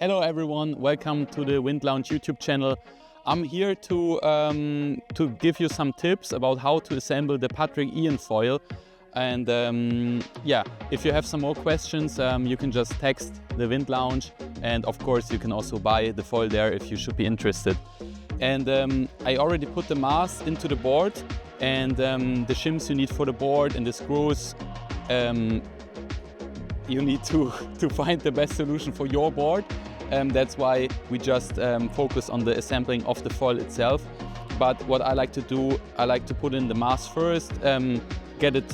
Hello everyone, welcome to the Wind Lounge YouTube channel. I'm here to give you some tips about how to assemble the Patrik AEON Foil. And yeah, if you have some more questions, you can just text the Wind Lounge, and of course you can also buy the foil there if you should be interested. And I already put the mast into the board, and the shims you need for the board and the screws, you need to find the best solution for your board. That's why we just focus on the assembling of the foil itself. But what I like to do, I like to put in the mast first, get it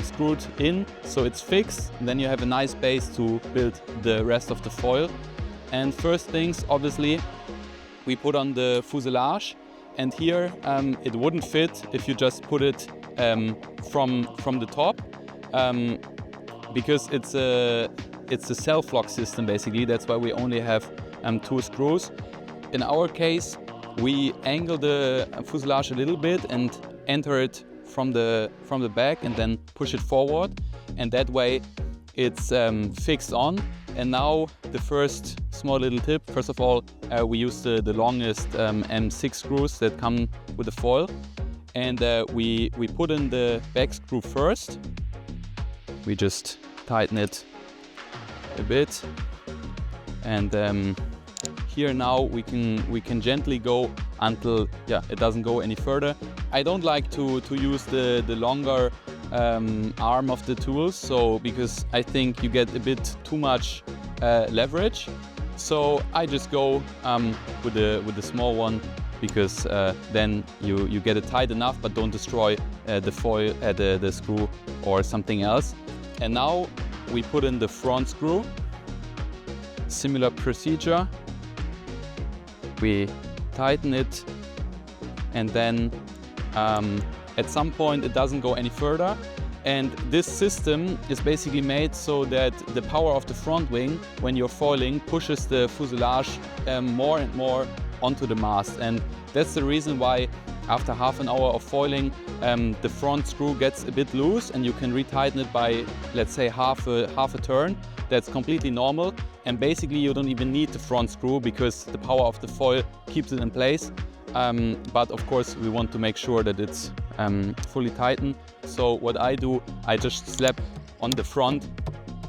screwed in so it's fixed, and then you have a nice base to build the rest of the foil. And first things, obviously, we put on the fuselage, and here it wouldn't fit if you just put it from the top, because it's a self-lock system basically. That's why we only have 2 screws. In our case, we angle the fuselage a little bit and enter it from the back and then push it forward, and that way it's fixed on. And now the first small little tip. First of all, we use the longest M6 screws that come with the foil, and we put in the back screw first. We just tighten it a bit, and here now we can gently go until it doesn't go any further. I don't like to use the longer arm of the tools, so because I think you get a bit too much leverage. So I just go with the small one, because then you get it tight enough but don't destroy the foil, the screw or something else. And now we put in the front screw. Similar procedure. We tighten it, and then at some point it doesn't go any further. And this system is basically made so that the power of the front wing, when you're foiling, pushes the fuselage more and more onto the mast. And that's the reason why after half an hour of foiling, the front screw gets a bit loose, and you can retighten it by, let's say, half a turn. That's completely normal, and basically you don't even need the front screw because the power of the foil keeps it in place. But of course we want to make sure that it's fully tightened. So what I do, I just slap on the front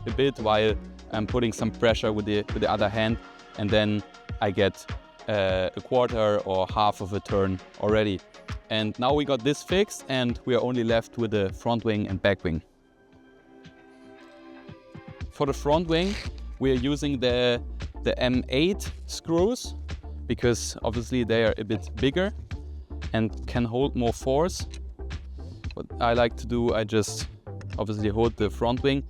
a bit while I'm putting some pressure with the other hand, and then I get a quarter or half of a turn already. And now we got this fixed, and we are only left with the front wing and back wing. For the front wing, we are using the M8 screws, because obviously they are a bit bigger and can hold more force. What I like to do, I just obviously hold the front wing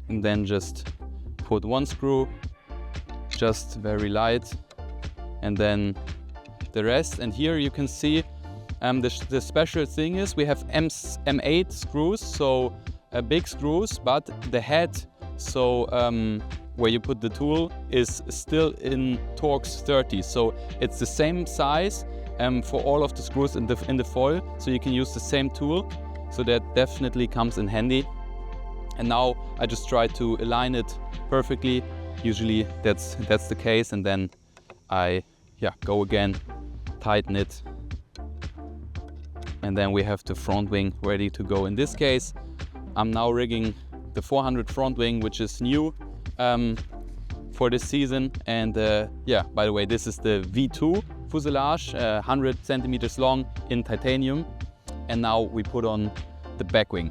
and then just put one screw, just very light, and then the rest. And here you can see the special thing is we have M8 screws, so big screws, but the head, so where you put the tool, is still in Torx 30. So it's the same size for all of the screws in the foil, so you can use the same tool. So that definitely comes in handy. And now I just try to align it perfectly. Usually that's the case, and then I go again, tighten it, and then we have the front wing ready to go. In this case, I'm now rigging the 400 front wing, which is new for this season. And by the way, this is the V2 fuselage, 100 centimeters long in titanium. And now we put on the back wing.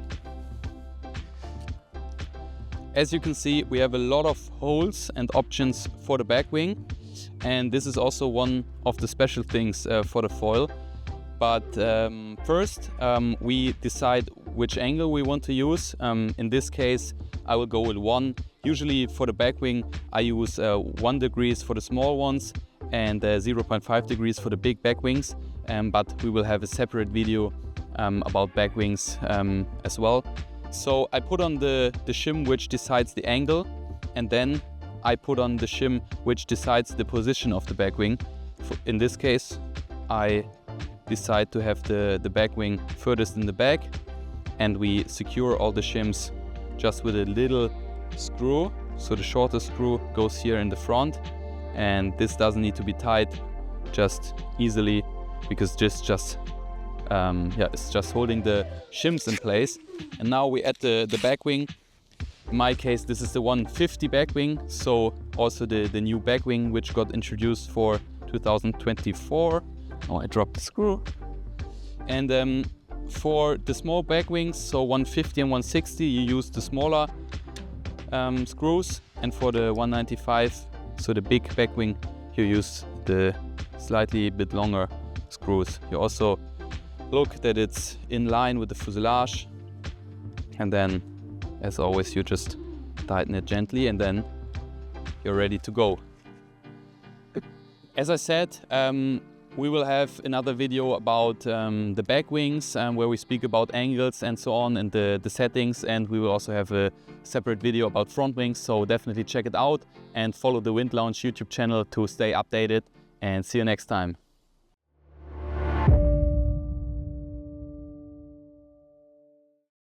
As you can see, we have a lot of holes and options for the back wing, and this is also one of the special things for the foil. But first we decide which angle we want to use. In this case, I will go with 1. Usually for the back wing, I use 1 degrees for the small ones and 0.5 degrees for the big back wings. But we will have a separate video about back wings as well. So I put on the shim which decides the angle, and then I put on the shim which decides the position of the back wing. In this case, I decide to have the back wing furthest in the back, and we secure all the shims just with a little screw. So the shortest screw goes here in the front, and this doesn't need to be tight just easily, because it's just holding the shims in place. And now we add the back wing. In my case, this is the 150 back wing, so also the new back wing which got introduced for 2024. Oh, I dropped the screw. And for the small back wings, so 150 and 160, you use the smaller screws, and for the 195, so the big back wing, you use the slightly bit longer screws. You also look that it's in line with the fuselage, and then, as always, you just tighten it gently, and then you're ready to go. As I said, we will have another video about the back wings, where we speak about angles and so on, and the settings, and we will also have a separate video about front wings, so definitely check it out and follow the Wind Lounge YouTube channel to stay updated, and see you next time.